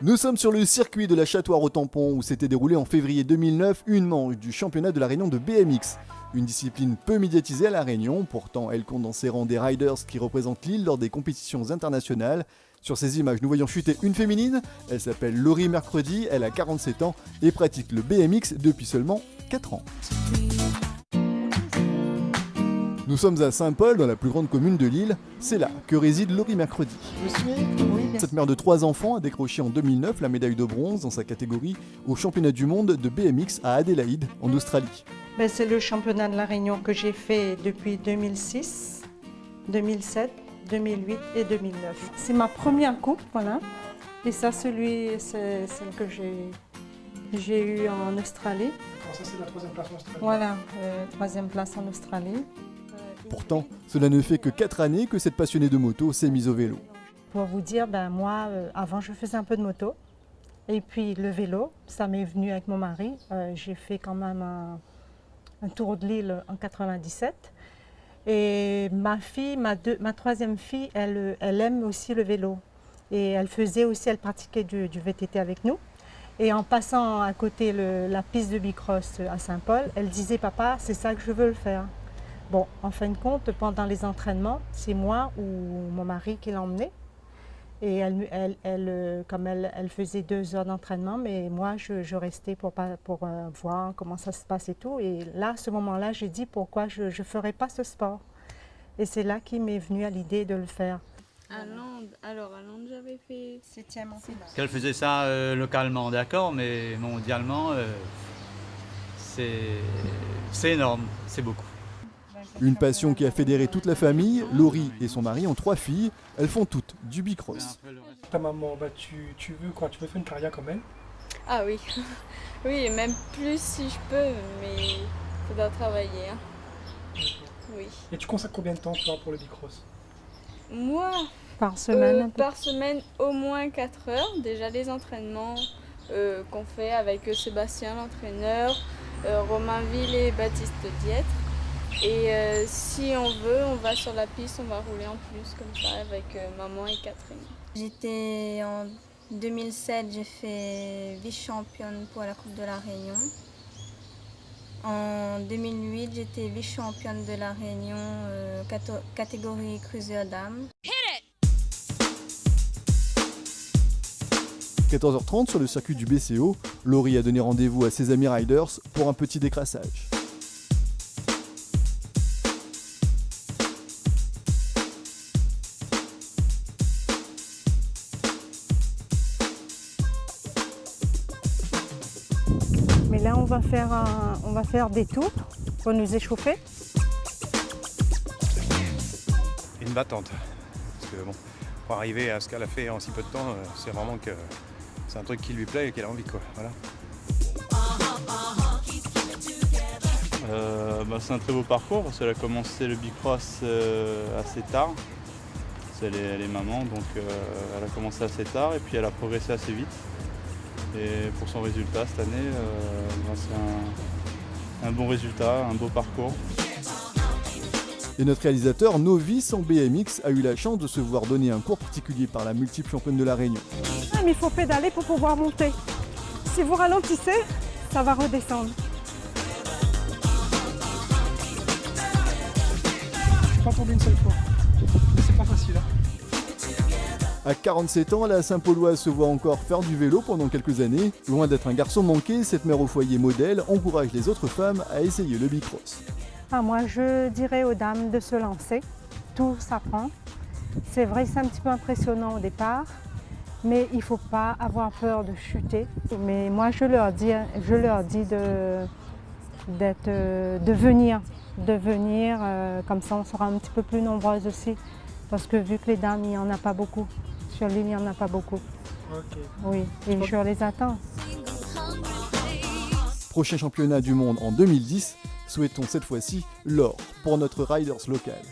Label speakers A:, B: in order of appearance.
A: Nous sommes sur le circuit de la Châtoire au Tampon où s'était déroulé en février 2009 une manche du championnat de la Réunion de BMX. Une discipline peu médiatisée à la Réunion, pourtant elle compte dans ses rangs des riders qui représentent l'île lors des compétitions internationales. Sur ces images, nous voyons chuter une féminine, elle s'appelle Laurie Mercredi, elle a 47 ans et pratique le BMX depuis seulement 4 ans. Nous sommes à Saint-Paul, dans la plus grande commune de l'île. C'est là que réside Laurie Mercredi. Cette mère de 3 enfants a décroché en 2009 la médaille de bronze dans sa catégorie au championnat du monde de BMX à Adélaïde, en Australie.
B: C'est le championnat de la Réunion que j'ai fait depuis 2006, 2007, 2008 et 2009. C'est ma première coupe, voilà. Et ça, c'est celle que j'ai eue en Australie.
C: Ça, c'est la 3e place en Australie.
B: Voilà, 3e place en Australie.
A: Pourtant, cela ne fait que 4 années que cette passionnée de moto s'est mise au vélo.
B: Pour vous dire, moi, avant, je faisais un peu de moto. Et puis le vélo, ça m'est venu avec mon mari. J'ai fait quand même un tour de l'île en 97. Et ma fille, ma 3e fille, elle aime aussi le vélo. Et elle pratiquait du VTT avec nous. Et en passant à côté la piste de bicross à Saint-Paul, elle disait « Papa, c'est ça que je veux le faire ». Bon, en fin de compte, pendant les entraînements, c'est moi ou mon mari qui l'emmenait. Et comme elle faisait 2 heures d'entraînement, mais moi, je restais pour voir comment ça se passe et tout. Et là, à ce moment-là, j'ai dit pourquoi je ne ferais pas ce sport. Et c'est là qu'il m'est venu à l'idée de le faire.
D: À Londres, j'avais fait
B: 7e en finale.
E: Qu'elle faisait ça localement, d'accord, mais mondialement, c'est énorme, c'est beaucoup.
A: Une passion qui a fédéré toute la famille. Laurie et son mari ont 3 filles. Elles font toutes du bicross.
C: Ta maman, tu veux quoi? Tu veux faire une carrière comme elle?
D: Ah oui, oui, même plus si je peux, mais il faudra travailler. Hein. Oui.
C: Et tu consacres combien de temps toi pour le bicross?
D: Moi,
B: Par semaine
D: par semaine, au moins 4 heures. Déjà les entraînements qu'on fait avec Sébastien, l'entraîneur, Romain Ville et Baptiste Dietre. Et si on veut, on va sur la piste, on va rouler en plus comme ça avec maman et Catherine.
F: J'étais en 2007, j'ai fait vice-championne pour la Coupe de la Réunion. En 2008, j'étais vice-championne de la Réunion catégorie cruiser dames.
A: 14h30 sur le circuit du BCO, Laurie a donné rendez-vous à ses amis riders pour un petit décrassage.
B: Mais là, on va faire des tours pour nous échauffer.
G: Une battante. Parce que bon, pour arriver à ce qu'elle a fait en si peu de temps, c'est vraiment que c'est un truc qui lui plaît et qu'elle a envie, quoi. Voilà.
H: C'est un très beau parcours parce qu'elle a commencé le bicross assez tard. Elle est maman, donc elle a commencé assez tard et puis elle a progressé assez vite. Et pour son résultat cette année, c'est un bon résultat, un beau parcours.
A: Et notre réalisateur, novice en BMX, a eu la chance de se voir donner un cours particulier par la multiple championne de la Réunion.
B: Mais il faut pédaler pour pouvoir monter. Si vous ralentissez, ça va redescendre.
C: Je suis pas tombé une seule fois. Mais c'est pas facile. Hein.
A: À 47 ans, la Saint-Pauloise se voit encore faire du vélo pendant quelques années. Loin d'être un garçon manqué, cette mère au foyer modèle encourage les autres femmes à essayer le bicross.
B: Moi, je dirais aux dames de se lancer. Tout s'apprend. C'est vrai que c'est un petit peu impressionnant au départ, mais il ne faut pas avoir peur de chuter. Mais moi, je leur dis de venir, comme ça on sera un petit peu plus nombreuses aussi. Parce que vu que les dames, il n'y en a pas beaucoup. Sur l'île, il n'y en a pas beaucoup.
C: Ok.
B: Oui, et je les attends.
A: Prochain championnat du monde en 2010, souhaitons cette fois-ci l'or pour notre riders local.